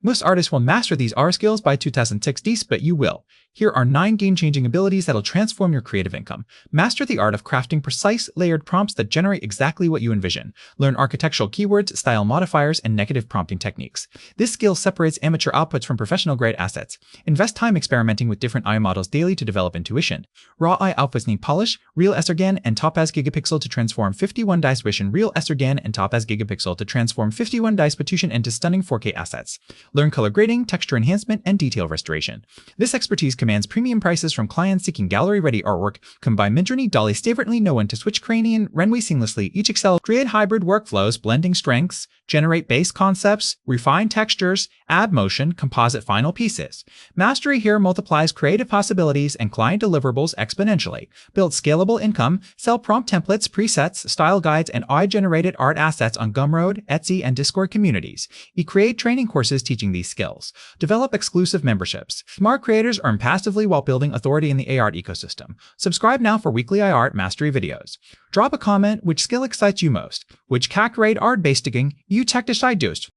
Most artists won't master these R skills by 2060s, but you will. Here are 9 game-changing abilities that'll transform your creative income. Master the art of crafting precise, layered prompts that generate exactly what you envision. Learn architectural keywords, style modifiers, and negative prompting techniques. This skill separates amateur outputs from professional-grade assets. Invest time experimenting with different AI models daily to develop intuition. Raw AI outputs need polish, real estrogen, and topaz gigapixel to transform 51 dice vision, real estrogen, and topaz gigapixel to transform 51 dice Patution into stunning 4K assets. Learn color grading, texture enhancement, and detail restoration. This expertise commands premium prices from clients seeking gallery-ready artwork. Combine Midjourney, DALL-E, Stavertly, No One to Switch, Crane, and Runway seamlessly. Each excel. Create hybrid workflows, blending strengths, generate base concepts, refine textures, add motion, composite final pieces. Mastery here multiplies creative possibilities and client deliverables exponentially. Build scalable income, sell prompt templates, presets, style guides, and AI-generated art assets on Gumroad, Etsy, and Discord communities. Create training courses teaching these skills. Develop exclusive memberships. Smart creators earn passively while building authority in the AR ecosystem. Subscribe now for weekly art mastery videos. Drop a comment which skill excites you most. Which CAC rate art based you tech decide dost.